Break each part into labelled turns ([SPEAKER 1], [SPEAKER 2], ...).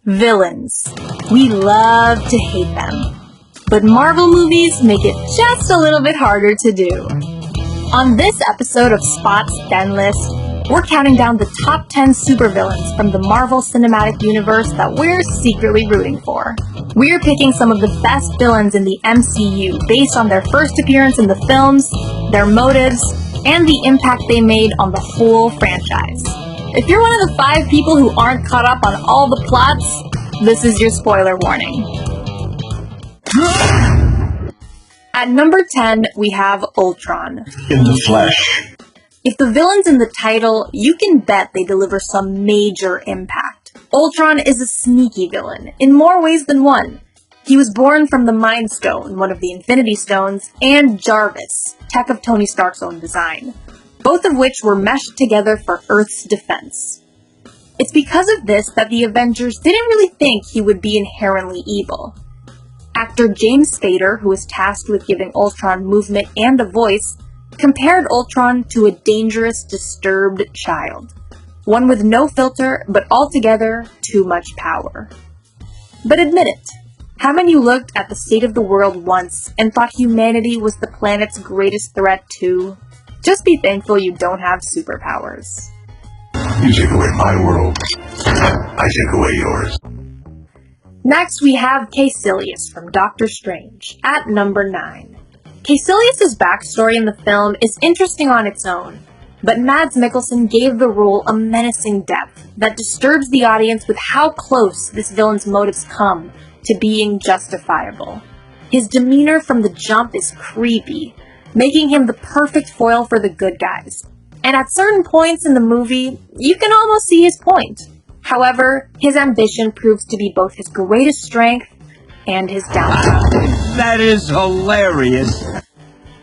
[SPEAKER 1] Villains. We love to hate them. But Marvel movies make it just a little bit harder to do. On this episode of Spot's Den List, we're counting down the top 10 supervillains from the Marvel Cinematic Universe that we're secretly rooting for. We're picking some of the best villains in the MCU based on their first appearance in the films, their motives, and the impact they made on the whole franchise. If you're one of the 5 people who aren't caught up on all the plots, this is your spoiler warning. At number 10, we have Ultron.
[SPEAKER 2] In the flesh.
[SPEAKER 1] If the villain's in the title, you can bet they deliver some major impact. Ultron is a sneaky villain, in more ways than one. He was born from the Mind Stone, one of the Infinity Stones, and Jarvis, tech of Tony Stark's own design, both of which were meshed together for Earth's defense. It's because of this that the Avengers didn't really think he would be inherently evil. Actor James Spader, who was tasked with giving Ultron movement and a voice, compared Ultron to a dangerous, disturbed child. One with no filter, but altogether too much power. But admit it, haven't you looked at the state of the world once and thought humanity was the planet's greatest threat too? Just be thankful you don't have superpowers.
[SPEAKER 2] You take away my world, I take away yours.
[SPEAKER 1] Next, we have Kaecilius from Doctor Strange, at number 9. Kaecilius' backstory in the film is interesting on its own, but Mads Mikkelsen gave the role a menacing depth that disturbs the audience with how close this villain's motives come to being justifiable. His demeanor from the jump is creepy, making him the perfect foil for the good guys. And at certain points in the movie, you can almost see his point. However, his ambition proves to be both his greatest strength and his downfall.
[SPEAKER 3] That is hilarious.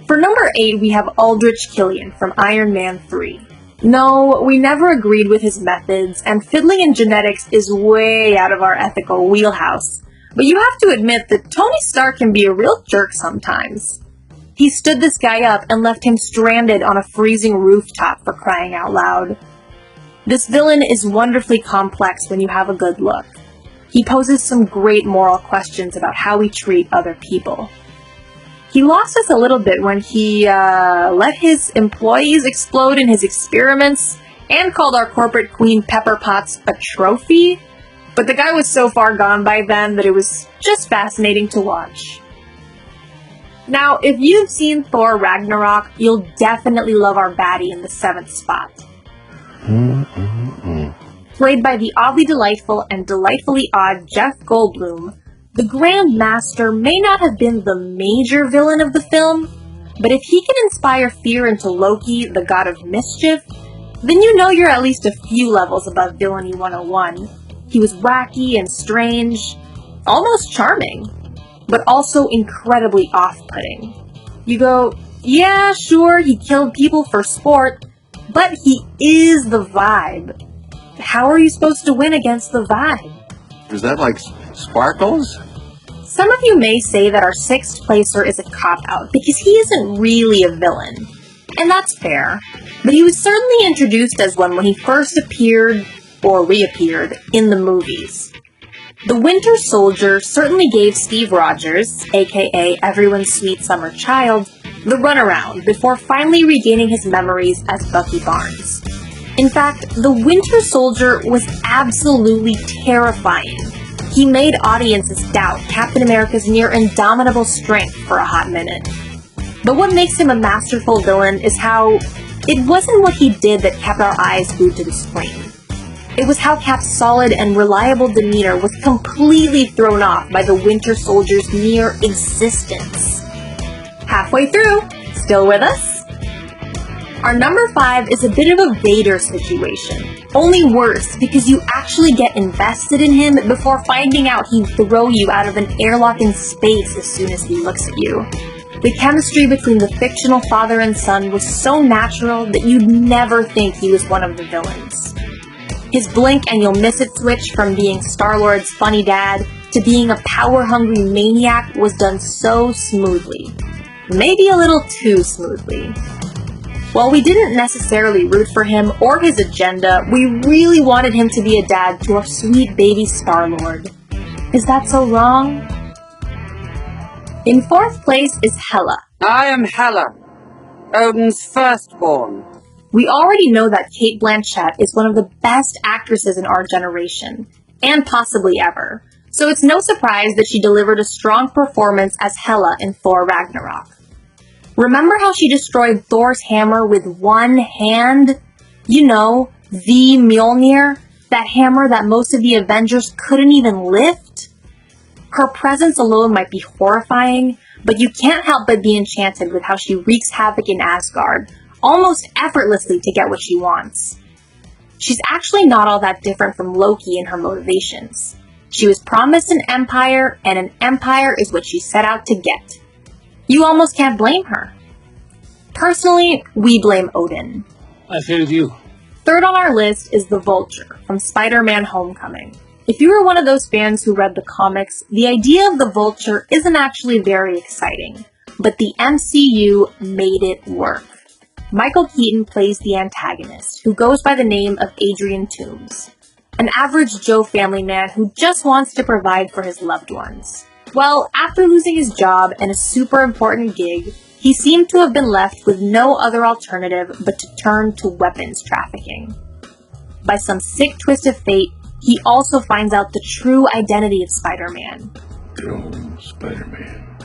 [SPEAKER 1] For number 8, we have Aldrich Killian from Iron Man 3. No, we never agreed with his methods, and fiddling in genetics is way out of our ethical wheelhouse. But you have to admit that Tony Stark can be a real jerk sometimes. He stood this guy up and left him stranded on a freezing rooftop, for crying out loud. This villain is wonderfully complex when you have a good look. He poses some great moral questions about how we treat other people. He lost us a little bit when he let his employees explode in his experiments and called our corporate queen Pepper Potts a trophy. But the guy was so far gone by then that it was just fascinating to watch. Now, if you've seen Thor Ragnarok, you'll definitely love our baddie in the 7th spot. Played by the oddly delightful and delightfully odd Jeff Goldblum, the Grand Master may not have been the major villain of the film, but if he can inspire fear into Loki, the god of mischief, then you know you're at least a few levels above Villainy 101. He was wacky and strange, almost charming, but also incredibly off-putting. You go, yeah, sure, he killed people for sport, but he is the vibe. How are you supposed to win against the vibe?
[SPEAKER 3] Is that like sparkles?
[SPEAKER 1] Some of you may say that our 6th placer is a cop-out because he isn't really a villain. And that's fair. But he was certainly introduced as one when he first appeared, or reappeared, in the movies. The Winter Soldier certainly gave Steve Rogers, aka everyone's sweet summer child, the runaround before finally regaining his memories as Bucky Barnes. In fact, the Winter Soldier was absolutely terrifying. He made audiences doubt Captain America's near indomitable strength for a hot minute. But what makes him a masterful villain is how it wasn't what he did that kept our eyes glued to the screen. It was how Cap's solid and reliable demeanor was completely thrown off by the Winter Soldier's mere existence. Halfway through, still with us? Our number 5 is a bit of a Vader situation. Only worse, because you actually get invested in him before finding out he'd throw you out of an airlock in space as soon as he looks at you. The chemistry between the fictional father and son was so natural that you'd never think he was one of the villains. His blink and you'll miss it switch from being Star-Lord's funny dad to being a power-hungry maniac was done so smoothly. Maybe a little too smoothly. While we didn't necessarily root for him or his agenda, we really wanted him to be a dad to our sweet baby Star-Lord. Is that so wrong? In fourth place is Hela.
[SPEAKER 4] I am Hela, Odin's firstborn.
[SPEAKER 1] We already know that Cate Blanchett is one of the best actresses in our generation, and possibly ever, so it's no surprise that she delivered a strong performance as Hela in Thor Ragnarok. Remember how she destroyed Thor's hammer with one hand? You know, the Mjolnir, that hammer that most of the Avengers couldn't even lift? Her presence alone might be horrifying, but you can't help but be enchanted with how she wreaks havoc in Asgard, almost effortlessly to get what she wants. She's actually not all that different from Loki in her motivations. She was promised an empire, and an empire is what she set out to get. You almost can't blame her. Personally, we blame Odin.
[SPEAKER 5] I failed you.
[SPEAKER 1] Third on our list is the Vulture from Spider-Man Homecoming. If you were one of those fans who read the comics, the idea of the Vulture isn't actually very exciting, but the MCU made it work. Michael Keaton plays the antagonist, who goes by the name of Adrian Toomes, an average Joe family man who just wants to provide for his loved ones. Well, after losing his job and a super important gig, he seemed to have been left with no other alternative but to turn to weapons trafficking. By some sick twist of fate, he also finds out the true identity of Spider-Man.
[SPEAKER 2] Good old Spider-Man.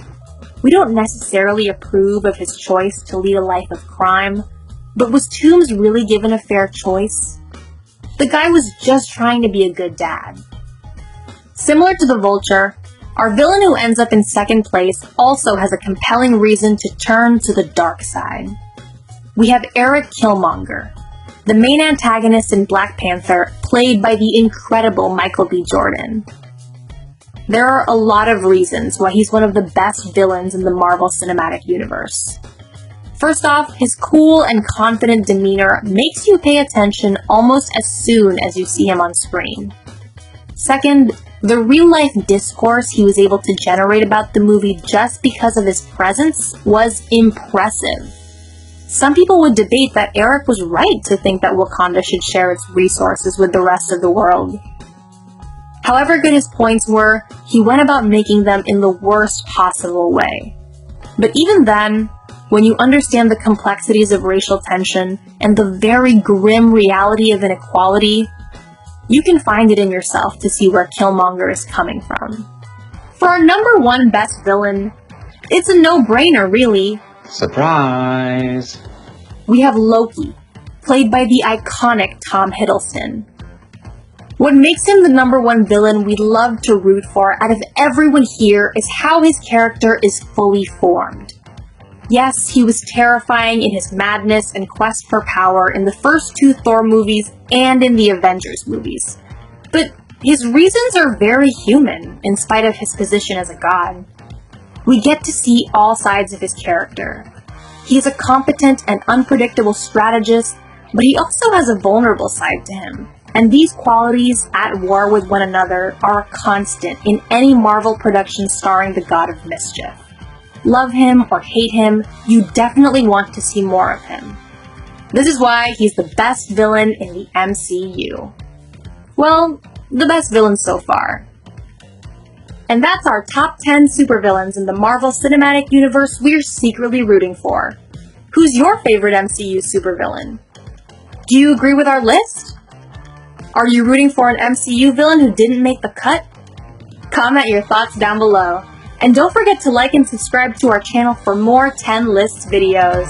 [SPEAKER 1] We don't necessarily approve of his choice to lead a life of crime, but was Toomes really given a fair choice? The guy was just trying to be a good dad. Similar to the Vulture, our villain who ends up in second place also has a compelling reason to turn to the dark side. We have Eric Killmonger, the main antagonist in Black Panther, played by the incredible Michael B. Jordan. There are a lot of reasons why he's one of the best villains in the Marvel Cinematic Universe. First off, his cool and confident demeanor makes you pay attention almost as soon as you see him on screen. Second, the real-life discourse he was able to generate about the movie just because of his presence was impressive. Some people would debate that Eric was right to think that Wakanda should share its resources with the rest of the world. However good his points were, he went about making them in the worst possible way. But even then, when you understand the complexities of racial tension and the very grim reality of inequality, you can find it in yourself to see where Killmonger is coming from. For our number one best villain, it's a no-brainer, really.
[SPEAKER 3] Surprise!
[SPEAKER 1] We have Loki, played by the iconic Tom Hiddleston. What makes him the number one villain we'd love to root for out of everyone here is how his character is fully formed. Yes, he was terrifying in his madness and quest for power in the first two Thor movies and in the Avengers movies. But his reasons are very human, in spite of his position as a god. We get to see all sides of his character. He is a competent and unpredictable strategist, but he also has a vulnerable side to him. And these qualities, at war with one another, are a constant in any Marvel production starring the God of Mischief. Love him or hate him, you definitely want to see more of him. This is why he's the best villain in the MCU. Well, the best villain so far. And that's our top 10 supervillains in the Marvel Cinematic Universe we're secretly rooting for. Who's your favorite MCU supervillain? Do you agree with our list? Are you rooting for an MCU villain who didn't make the cut? Comment your thoughts down below. And don't forget to like and subscribe to our channel for more 10 lists videos.